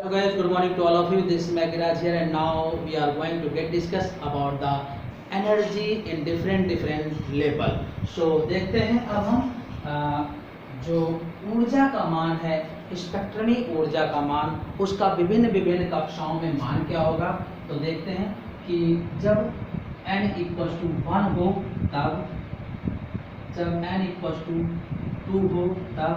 Hello guys, good morning to all of you. This is Megiraj here, and now we are going to get discuss about the energy in different level. So देखते हैं अब हम जो ऊर्जा का मान है, स्पेक्ट्रमी ऊर्जा का मान, उसका विभिन्न विभिन्न कक्षाओं में मान क्या होगा। तो देखते हैं कि जब n इक्वल्स टू 1 हो तब, जब n इक्वल्स टू 2 हो तब,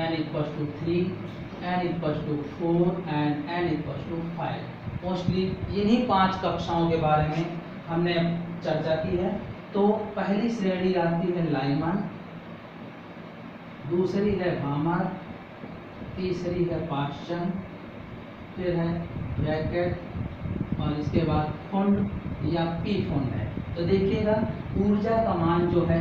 n equals to 3, n equals to 4 and n equals to 5। Mostly इन्हीं 5 कक्षाओं के बारे में हमने चर्चा की है। तो पहली श्रेणी आती है लाइमन, दूसरी है बामर, तीसरी है पाश्चन, फिर है ब्रैकेट और इसके बाद फुंड या पी फुंड है। तो देखिएगा ऊर्जा का मान जो है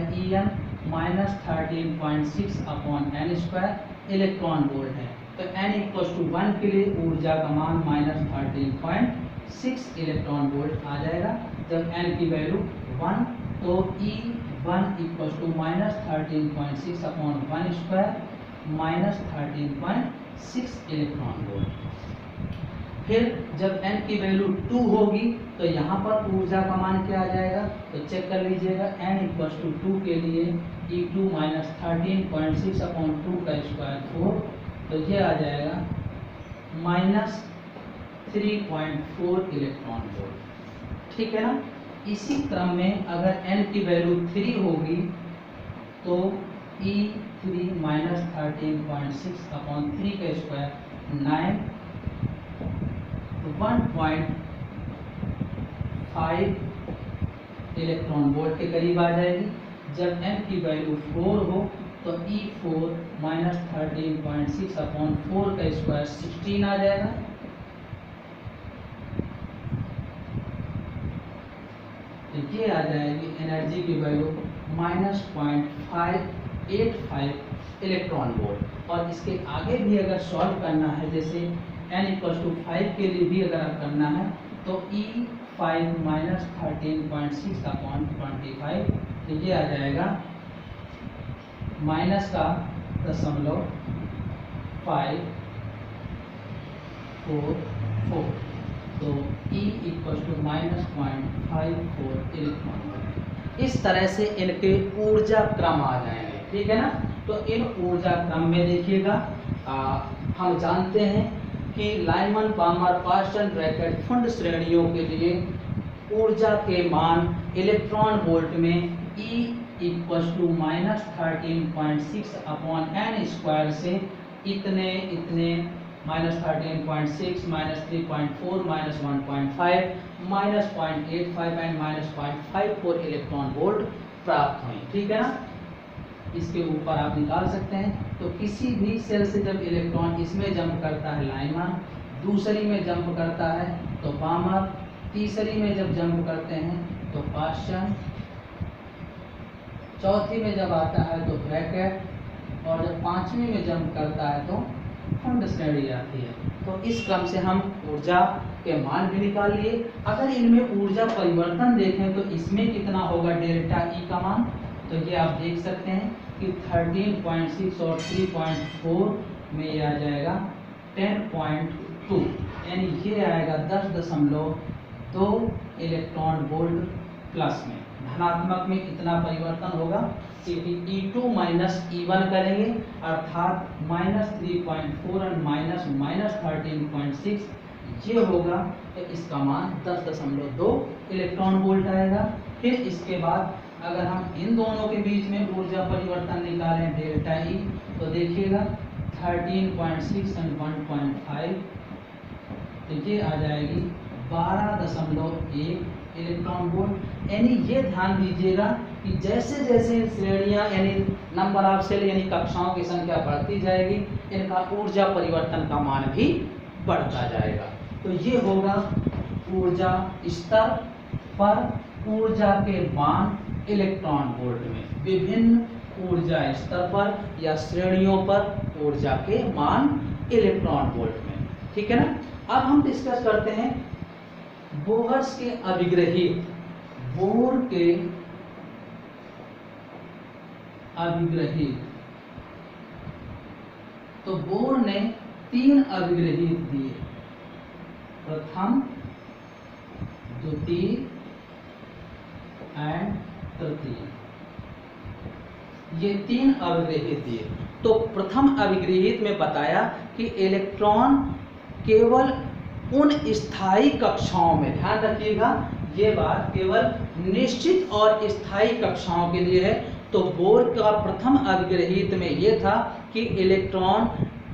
En -13.6 upon N square electron volt है। तो n इक्वल्स टू 1 के लिए ऊर्जा का मान -13.6 इलेक्ट्रॉन वोल्ट आ जाएगा। जब n की वैल्यू 1 तो E1 equals to -13.6 upon 1 square -13.6 electron volt. फिर जब n की वैल्यू 2 होगी तो यहाँ पर ऊर्जा का मान क्या आ जाएगा। तो चेक कर लीजिएगा, n इक्वल्स टू 2 के लिए E2 -13.6 अपॉन 2 का स्क्वायर 4, तो ये आ जाएगा -3.4 इलेक्ट्रॉन वोल्ट। ठीक है ना। इसी क्रम में अगर n की वैल्यू 3 होगी तो E3 -13.6 अपॉन 3 का स्क्वायर 9, 1.5 इलेक्ट्रॉन वोल्ट के करीब आ जाएगी। जब n की वैल्यू 4 हो तो E4 -13.6 अपॉन 4 का स्क्वायर 16 आ जाएगा। तो ये आ जाएगी एनर्जी की वैल्यू -0.585 इलेक्ट्रॉन वोल्ट। और इसके आगे भी अगर सॉल्व करना है, जैसे n इक्वल्स टू 5 के लिए भी अगर करना है तो E5 -13.6 अपॉन 25, तो ये आ जाएगा -544। तो E equals to -0.54 electron volt. इस तरह से इनके ऊर्जा क्रम आ जाएंगे। ठीक है ना। तो इन ऊर्जा क्रम में देखिएगा हम जानते हैं कि लाइमन, बामर, पाश्चन, ब्रैकेट, फुंड श्रेणियों के लिए ऊर्जा के मान इलेक्ट्रॉन वोल्ट में E equals to -13.6 upon N square से इतने -13.6 -3.4 -1.5 -0.85 एंड -0.54 इलेक्ट्रॉन वोल्ट प्राप्त हुए। ठीक है ना। इसके ऊपर आप निकाल सकते हैं। तो किसी भी सेल से जब इलेक्ट्रॉन इसमें जंप करता है लाइमन, दूसरी में जंप करता है तो बामर, तीसरी में जब जंप करते हैं तो पाश्चन, चौथी में जब आता है तो ब्रैकेट, और जब पांचवी में जंप करता है तो फुंड श्रेणी आती है। तो इस क्रम से हम ऊर्जा के मान भी निकाल लिए। अगर इनमें ऊर्जा परिवर्तन देखें तो इसमें कितना होगा डेल्टा E का मान, तो ये आप देख सकते हैं कि 13.6 और 3.4 में ये आ जाएगा 10.2, यानी ये आएगा 10.2 इलेक्ट्रॉन वोल्ट प्लस में। धनात्मक में इतना परिवर्तन होगा क्योंकि E2 E1 करेंगे अर्थात -3.4 और -13.6 ये होगा, तो इसका मान 10.2 इलेक्ट्रॉन वोल्ट आएगा। फिर इसके बाद अगर हम इन दोनों के बीच में ऊर्जा परिवर्तन निकालें डेल्टा E, तो देखिएगा 13.6 एंड 1.5, तो ये आ जाएगी 12.1 इलेक्ट्रॉन वोल्ट। यानी ये ध्यान दीजिएगा कि जैसे जैसे श्रेणियाँ यानी नंबर ऑफ सेल यानी कक्षाओं की संख्या बढ़ती जाएगी, इनका ऊर्जा परिवर्तन का मान भी बढ़ता जाएगा। तो ये होगा ऊर्जा स्तर पर ऊर्जा के मान इलेक्ट्रॉन वोल्ट में, विभिन्न ऊर्जा स्तर पर या श्रेणियों पर ऊर्जा के मान इलेक्ट्रॉन वोल्ट में। ठीक है ना। अब हम डिस्कस करते हैं बोहर्स के अभिग्रही, बोर के अभिग्रहित। तो बोर ने 3 अभिग्रहित दिए, प्रथम, द्वितीय एंड तृतीय, ये 3 अभिग्रहित दिए। तो प्रथम अभिग्रहित में बताया कि इलेक्ट्रॉन केवल उन स्थायी कक्षाओं में, ध्यान रखिएगा ये बात केवल निश्चित और स्थायी कक्षाओं के लिए है। तो बोर का प्रथम अभिग्रहित में ये था कि इलेक्ट्रॉन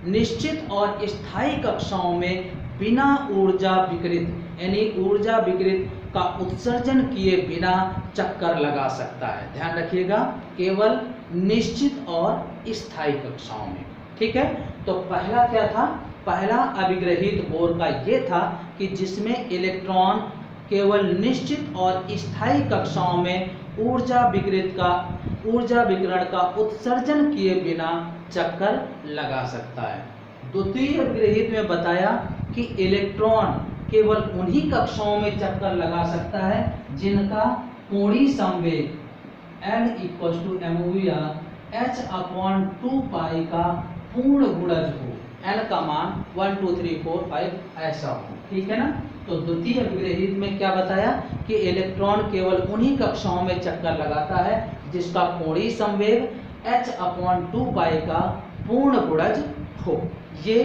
निश्चित और स्थायी कक्षाओं में बिना ऊर्जा विकिरित, यानी ऊर्जा विकिरित का उत्सर्जन किए बिना चक्कर लगा सकता है। ध्यान रखिएगा केवल निश्चित और स्थायी कक्षाओं में, ठीक है। तो पहला क्या था, पहला अभिग्रहित बोर का ये था कि जिसमें इलेक्ट्रॉन केवल निश्चित और स्थायी कक्षाओं में ऊर्जा विकिरण का उत्सर्जन किए बिना चक्कर लगा सकता है। द्वितीय अभिग्रहित में बताया कि इलेक्ट्रॉन केवल उन्हीं कक्षाओं में चक्कर लगा सकता है जिनका कोणीय संवेग L = mv h/2 पाई का पूर्ण गुणज हो, L का मान 1 2 3 4 5 ऐसा हो, ठीक है ना। तो द्वितीय अभिग्रहित में क्या बताया कि इलेक्ट्रॉन केवल उन्हीं कक्षाओं में चक्कर लगाता है जिसका कोणीय संवेग h/2 पाई का पूर्ण गुणज हो, ये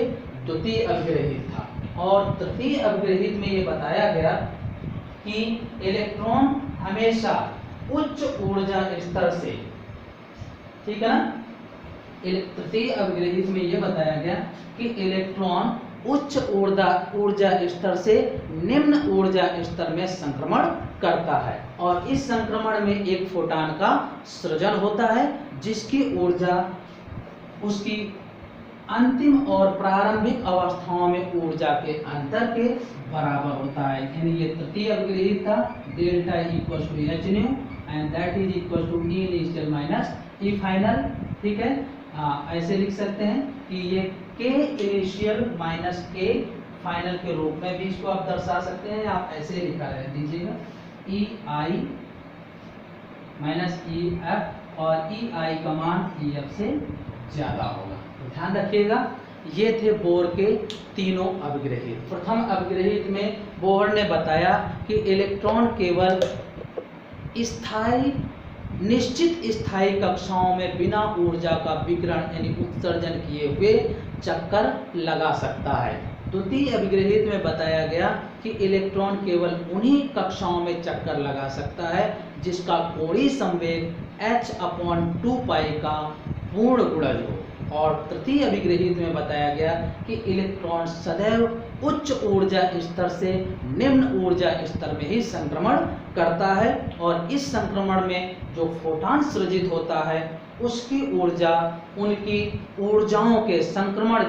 द्वितीय अभिग्रहित था। और तृतीय अभिग्रहित में ये बताया गया कि इलेक्ट्रॉन हमेशा उच्च ऊर्जा स्तर से, ठीक है ना। तृतीय अभिग्रहित में ये बताया गया कि इलेक्ट्रॉन उच्च ऊर्जा स्तर से निम्न ऊर्जा स्तर में संक्रमण करता है और इस संक्रमण में एक फोटॉन का सृजन होता है जिसकी ऊर्जा उसकी अंतिम और प्रारंभिक अवस्थाओं में ऊर्जा के अंतर के बराबर होता है। यानी ये तृतीय अभिग्रहित था, delta = h nu and that is equal to E initial minus E final, ठीक है। ऐसे लिख सकते हैं कि ये K initial minus K final के रूप में भी इसको आप दर्शा सकते हैं। आप ऐसे लिखा रह दीजिएगा EI माइनस EF और EI का मान EF से ज्यादा होगा। तो ध्यान रखिएगा ये थे बोर के तीनों अभिग्रहित। प्रथम अभिग्रहित में बोर ने बताया कि इलेक्ट्रॉन केवल निश्चित स्थायी कक्षाओं में बिना ऊर्जा का विकिरण यानी उत्सर्जन किए हुए चक्कर लगा सकता है। द्वितीय अभिग्रहित में बताया गया कि इलेक्ट्रॉन केवल उन्हीं कक्षाओं में चक्कर लगा सकता है जिसका कोणीय संवेग h/2 पाई का पूर्ण गुणज हो। और तृतीय अभिग्रहित में बताया गया कि इलेक्ट्रॉन सदैव उच्च ऊर्जा स्तर से निम्न ऊर्जा स्तर में ही संक्रमण करता है और इस संक्रमण में जो फोटॉन सृजित होता है उसकी ऊर्जा उनकी ऊर्जाओं के संक्रमण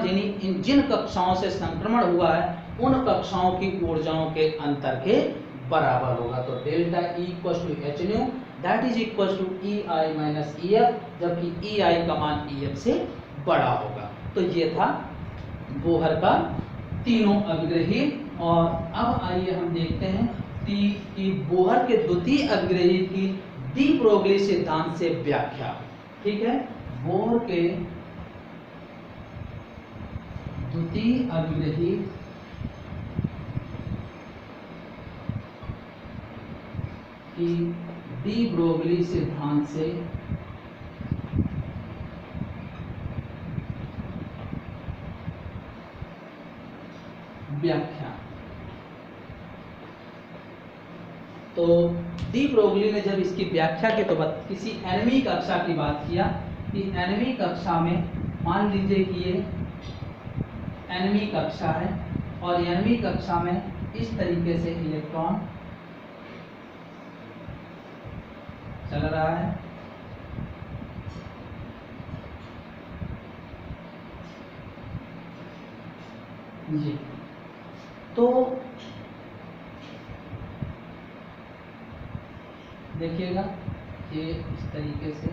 जिन कक्षाओं से संक्रमण हुआ है उन कक्षाओं की ऊर्जाओं के अंतर के बराबर होगा। तो delta E = h nu that is equal to EI minus EF, जबकि EI का मान EF से बड़ा होगा। तो ये था बोहर का तीनों अभिग्रहित। और अब आइए हम देखते हैं कि बोहर के द्वितीय अभिग्रहित की डी ब्रोगली सिद्धांत से व्याख्या, ठीक है। बोहर के द्वितीय अभिग्रहित की डी ब्रोगली सिद्धांत से व्याख्या। तो डी ब्रोगली ने जब इसकी व्याख्या की तो किसी एनवी कक्षा की बात किया कि एनवी कक्षा में मान लीजिए कि ये एनवी कक्षा है और एनवी कक्षा में इस तरीके से इलेक्ट्रॉन चल रहा है। जी, तो देखिएगा ये इस तरीके से,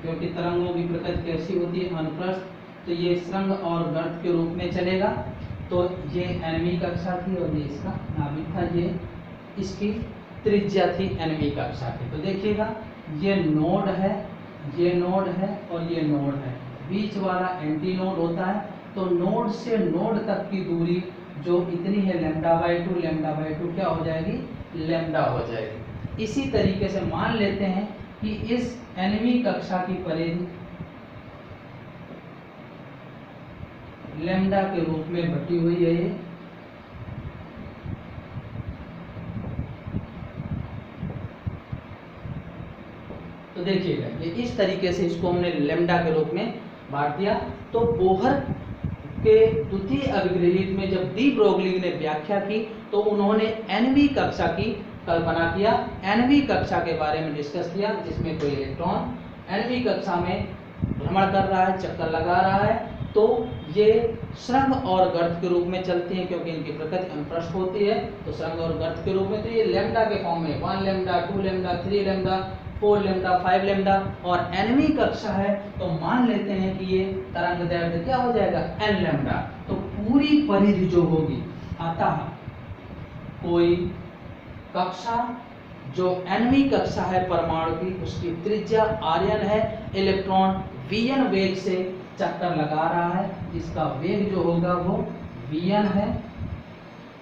क्योंकि तरंगों की प्रकृति कैसी होती है अनुप्रस्थ, तो ये श्रृंग और गर्त के रूप में चलेगा। तो ये एनवी कक्षा थी और ये इसका नाभिक था, ये इसकी त्रिज्या थी nवीं कक्षा की। तो देखिएगा ये नोड है, ये नोड है और ये नोड है, बीच वाला एंटी नोड होता है। तो नोड से नोड तक की दूरी जो इतनी है λ/2, λ/2 क्या हो जाएगी, लैम्डा हो जाएगी। इसी तरीके से मान लेते हैं कि इस nवीं कक्षा की परिधि लैम्डा के रूप में बटी हुई है ये, तो देखिएगा ये इस तरीके से इसको हमने लैम्डा के रूप में बांट दिया। तो बोहर के द्वितीय अभिग्रहित में जब डी ब्रोगली ने व्याख्या की तो उन्होंने nवीं कक्षा की कल्पना किया, nवीं कक्षा के बारे में डिस्कस किया, जिसमें कोई इलेक्ट्रॉन nवीं कक्षा में भ्रमण कर रहा है, चक्कर लगा रहा है। तो ये श्रृंग और गर्त के रूप में चलती हैं, क्योंकि इनकी प्रकृति अनुप्रस्थ होती है, तो श्रृंग और गर्त के रूप में। तो ये लैम्डा के फॉर्म में 1 lambda, 2 lambda, 3 lambda, 4 lambda, 5 lambda, और nवीं कक्षा है तो मान लेते हैं कि ये तरंग दैर्ध्य क्या हो जाएगा, n लैम्डा। तो पूरी परिधि जो होगी, अतः कोई कक्षा जो nवीं कक्षा है परमाणु की, उसकी त्रिज्या Rn है, इलेक्ट्रॉन Vn वेग से चक्कर लगा रहा है, इसका वेग जो होगा वो Vn है।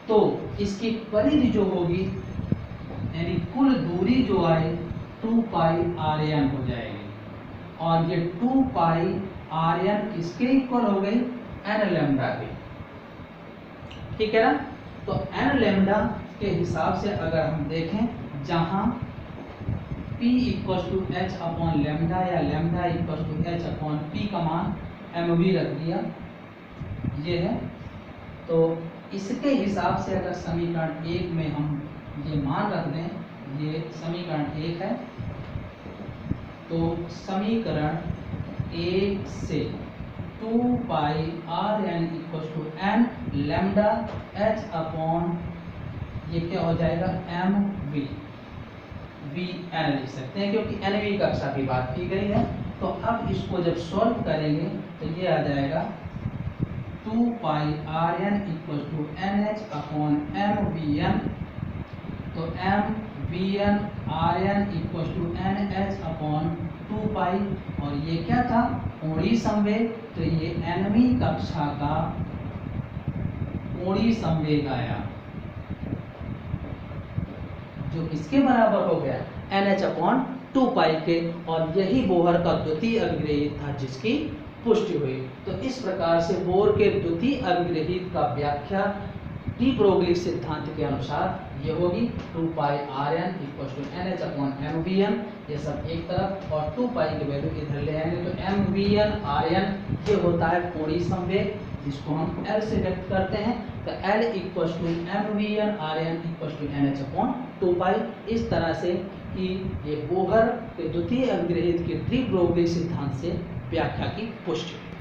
तो इसकी परिधि जो होगी यानी कुल दूरी जो आए 2 पाई Rn हो जाएगी, और ये 2 पाई Rn किसके इक्वल हो गई, n लैम्डा के, ठीक है ना। तो n लैम्डा के हिसाब से अगर हम देखें, जहां p = h/λ या λ = h/p का मान mv रख दिया, ये है। तो इसके हिसाब से अगर समीकरण 1 में हम ये मान रख दें, ये समीकरण 1 है, तो समीकरण 1 से 2 पाई Rn = n लैम्डा h/, ये क्या हो जाएगा, mv, Vn लिख सकते हैं, क्योंकि nवीं कक्षा की बात की गई है। तो अब इसको जब सॉल्व करेंगे तो ये आ जाएगा 2 पाई Rn = nh/mvn, तो mvn Rn = nh/2 पाई, और ये क्या था, कोणीय संवेग। तो ये nवीं कक्षा का कोणीय संवेग आया, जो किसके बराबर हो गया, nh/2 पाई के, और यही बोहर का द्वितीय अभिग्रहित था जिसकी पुष्टि हुई। तो इस प्रकार से बोहर के द्वितीय अभिग्रहित का व्याख्या डी ब्रोगली सिद्धांत के अनुसार ये होगी 2 पाई Rn = nh/mvn, ये सब एक तरफ, और 2 पाई की वैल्यू इधर ले आएंगे। तो mvn Rn ये होता है कोणीय संवेग, जिसको हम L से व्यक्त करते हैं। तो L = mvn Rn = nh/2 पाई, इस तरह से कि ये बोहर के द्वितीय अभिग्रहित के डी ब्रोगली सिद्धांत से व्याख्या की पुष्टि।